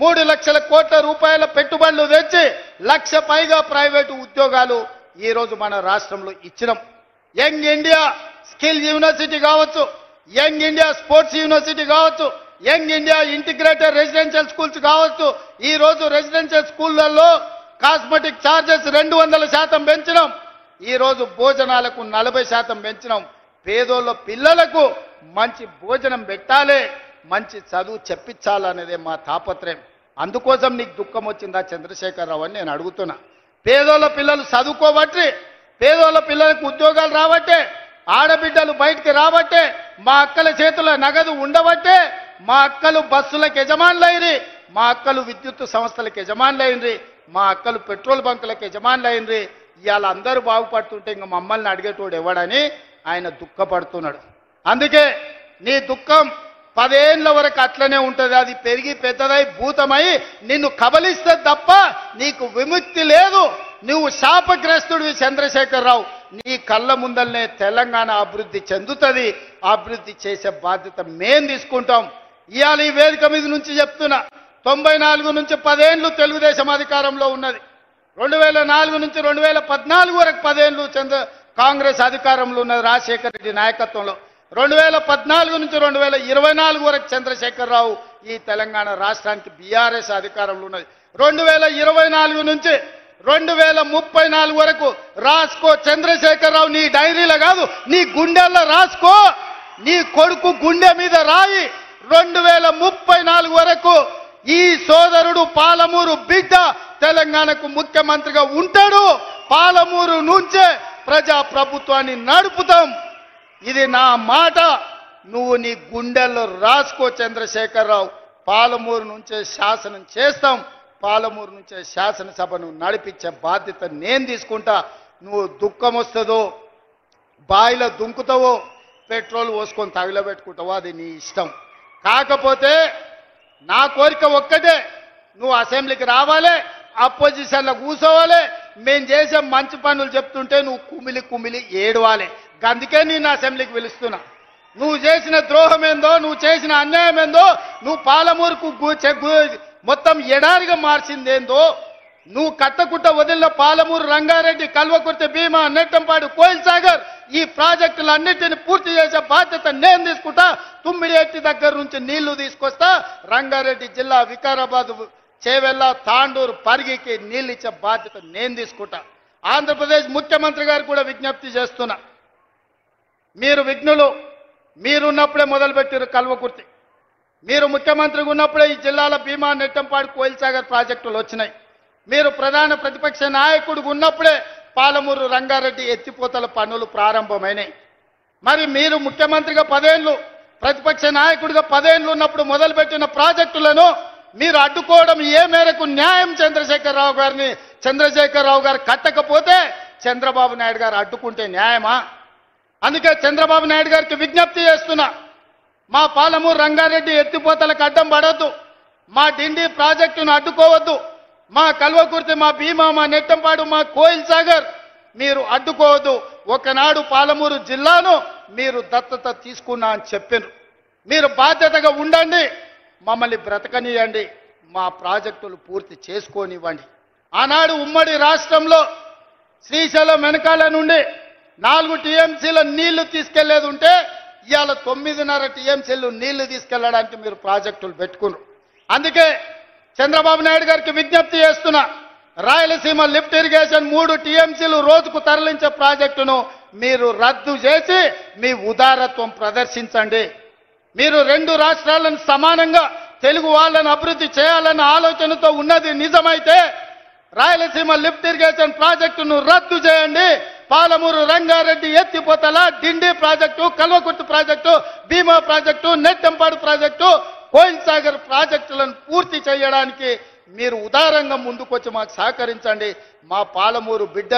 3 లక్షల కోట్ల రూపాయల పెట్టుబడులు తెచ్చి 1,00,000 పైగా ప్రైవేటు ఉద్యోగాలు ఈ రోజు మన రాష్ట్రంలో ఇచ్చినాం. యంగ్ ఇండియా స్కిల్ యూనివర్సిటీ కావచ్చు, యంగ్ ఇండియా స్పోర్ట్స్ యూనివర్సిటీ కావచ్చు, young India integrated residential schools కావచ్చు. ఈ రోజు రెసిడెన్షియల్ స్కూళ్లలో కాస్మెటిక్ ఛార్జెస్ 200% పెంచినాం. ఈ రోజు భోజనాలకు 40% పెంచినాం. పేదోళ్ళ పిల్లలకు మంచి భోజనం పెట్టాలి, మంచి చదువు చెప్పించాలనేదే మా తాపత్రయం. అందుకోసం నీకు దుఃఖం వచ్చిందా చంద్రశేఖరరావు అని నేను అడుగుతున్నా. పేదోళ్ళ పిల్లలు చదువుకోబట్టి, పేదోళ్ళ పిల్లలకు ఉద్యోగాలు రాబట్టే, ఆడబిడ్డలు బయటికి రాబట్టే, మా అక్కల చేతుల నగదు ఉండబట్టే మా అక్కలు బస్సులకు యజమానులైంది, మా అక్కలు విద్యుత్ సంస్థలకు యజమానులైంది, మా అక్కలు పెట్రోల్ బంకులకు యజమానులైంది. ఇవాళ అందరూ బాగుపడుతుంటే ఇంకా మమ్మల్ని అడిగేటోడు ఎవడని ఆయన దుఃఖపడుతున్నాడు. అందుకే నీ దుఃఖం 10 ఏళ్ల వరకు అట్లనే ఉంటుంది. అది పెరిగి పెద్దదై భూతమై నిన్ను కబలిస్తే తప్ప నీకు విముక్తి లేదు. నువ్వు శాపగ్రస్తుడివి చంద్రశేఖరరావు. నీ కళ్ళ ముందల్నే తెలంగాణ అభివృద్ధి చెందుతుంది. అభివృద్ధి చేసే బాధ్యత మేం తీసుకుంటాం. ఇవాళ ఈ వేదిక మీద నుంచి చెప్తున్నా, 94 నుంచి 10 ఏళ్ళు తెలుగుదేశం అధికారంలో ఉన్నది. 2004 నుంచి 2014 వరకు 10 ఏళ్ళు కాంగ్రెస్ అధికారంలో ఉన్నది రాజశేఖర రెడ్డి నాయకత్వంలో. 2014 నుంచి 2024 వరకు చంద్రశేఖరరావు ఈ తెలంగాణ రాష్ట్రానికి బీఆర్ఎస్ అధికారంలో ఉన్నది. 2024 నుంచి 2034 వరకు రాసుకో చంద్రశేఖరరావు. నీ డైరీలో కాదు, నీ గుండెల్లో రాసుకో. నీ కొడుకు గుండె మీద రాయి. 2034 వరకు ఈ సోదరుడు పాలమూరు బిడ్డ తెలంగాణకు ముఖ్యమంత్రిగా ఉంటాడు. పాలమూరు నుంచే ప్రజా ప్రభుత్వాన్ని నడుపుతాం. ఇది నా మాట. నువ్వు నీ గుండెల్లో రాసుకో చంద్రశేఖరరావు. పాలమూరు నుంచే శాసనం చేస్తాం. పాలమూరు నుంచే శాసనసభను నడిపించే బాధ్యత నేను తీసుకుంటా. నువ్వు దుఃఖం వస్తుందో, బాయిలో దుంకుతావో, పెట్రోల్ పోసుకొని తగిలబెట్టుకుంటావో అది నీ ఇష్టం. కాకపోతే నా కోరిక ఒక్కటే, నువ్వు అసెంబ్లీకి రావాలి, అపోజిషన్లో కూర్చోవాలి. మేము చేసే మంచి పనులు చెప్తుంటే నువ్వు కుమిలి కుమిలి ఏడవాలి. అందుకే నేను అసెంబ్లీకి పిలుస్తున్నా. నువ్వు చేసిన ద్రోహం ఏందో, నువ్వు చేసిన అన్యాయం ఏందో, నువ్వు పాలమూరుకు మొత్తం ఎడారిగా మార్చిందేందో, నువ్వు కట్టకుట్ట వదిలిన పాలమూరు, రంగారెడ్డి, కల్వకుర్తి, భీమా, నెట్టంపాడు, కోయిల్ సాగర్ ఈ ప్రాజెక్టులన్నింటినీ పూర్తి చేసే బాధ్యత నేను తీసుకుంటా. తుమ్మిడిఎట్టి దగ్గర నుంచి నీళ్లు తీసుకొస్తా. రంగారెడ్డి జిల్లా వికారాబాద్, చేవెళ్ళ, తాండూరు, పరిగికి నీళ్ళు ఇచ్చే బాధ్యత నేను తీసుకుంటా. ఆంధ్రప్రదేశ్ ముఖ్యమంత్రి గారు కూడా విజ్ఞప్తి చేస్తున్నా. మీరు విఘ్నులు, మీరున్నప్పుడే మొదలుపెట్టారు కల్వకుర్తి. మీరు ముఖ్యమంత్రిగా ఉన్నప్పుడే ఈ జిల్లాల భీమా, నెట్టంపాడు, కోయిల్ సాగర్ ప్రాజెక్టులు వచ్చినాయి. మీరు ప్రధాన ప్రతిపక్ష నాయకుడిగా ఉన్నప్పుడే పాలమూరు, రంగారెడ్డి ఎత్తిపోతల పనులు ప్రారంభమైనాయి. మరి మీరు ముఖ్యమంత్రిగా 10 ఏళ్ళు, ప్రతిపక్ష నాయకుడిగా 10 ఏళ్ళు ఉన్నప్పుడు మొదలుపెట్టిన ప్రాజెక్టులను మీరు అడ్డుకోవడం ఏ మేరకు న్యాయం? చంద్రశేఖరరావు గారు కట్టకపోతే చంద్రబాబు నాయుడు గారు అడ్డుకుంటే న్యాయమా? అందుకే చంద్రబాబు నాయుడు గారికి విజ్ఞప్తి చేస్తున్నా. మా పాలమూరు, రంగారెడ్డి ఎత్తిపోతలకు అడ్డం పడొద్దు. మా డిండి ప్రాజెక్టును అడ్డుకోవద్దు. మా కల్వకుర్తి, మా భీమా, మా నెట్టంపాడు, మా కోయిల్ సాగర్ మీరు అడ్డుకోవద్దు. ఒకనాడు పాలమూరు జిల్లాను మీరు దత్తత తీసుకున్నా అని చెప్పారు. మీరు బాధ్యతగా ఉండండి, మమ్మల్ని బ్రతకనియండి, మా ప్రాజెక్టులు పూర్తి చేసుకోనివ్వండి. ఆనాడు ఉమ్మడి రాష్ట్రంలో శ్రీశైలం వెనకాల నుండి 4 టీఎంసీల నీళ్లు తీసుకెళ్లేది ఉంటే ఇవాళ 9.5 టీఎంసీలు నీళ్లు తీసుకెళ్లడానికి మీరు ప్రాజెక్టులు పెట్టుకున్నారు. అందుకే చంద్రబాబు నాయుడు గారికి విజ్ఞప్తి చేస్తున్నా. రాయలసీమ లిఫ్ట్ ఇరిగేషన్ 3 టీఎంసీలు రోజుకు తరలించే ప్రాజెక్టును మీరు రద్దు చేసి మీ ఉదారత్వం ప్రదర్శించండి. మీరు 2 రాష్ట్రాలను సమానంగా తెలుగు వాళ్ళని అభివృద్ధి చేయాలన్న ఆలోచనతో ఉన్నది నిజమైతే రాయలసీమ లిఫ్ట్ ఇరిగేషన్ ప్రాజెక్టును రద్దు చేయండి. పాలమూరు, రంగారెడ్డి ఎత్తిపోతల, డిండి ప్రాజెక్టు, కల్వకుర్తి ప్రాజెక్టు, భీమా ప్రాజెక్టు, నెట్టంపాడు ప్రాజెక్టు, కోయిల్ సాగర్ ప్రాజెక్టులను పూర్తి చేయడానికి మీరు ఉదారంగా ముందుకొచ్చి మాకు సహకరించండి. మా పాలమూరు బిడ్డలు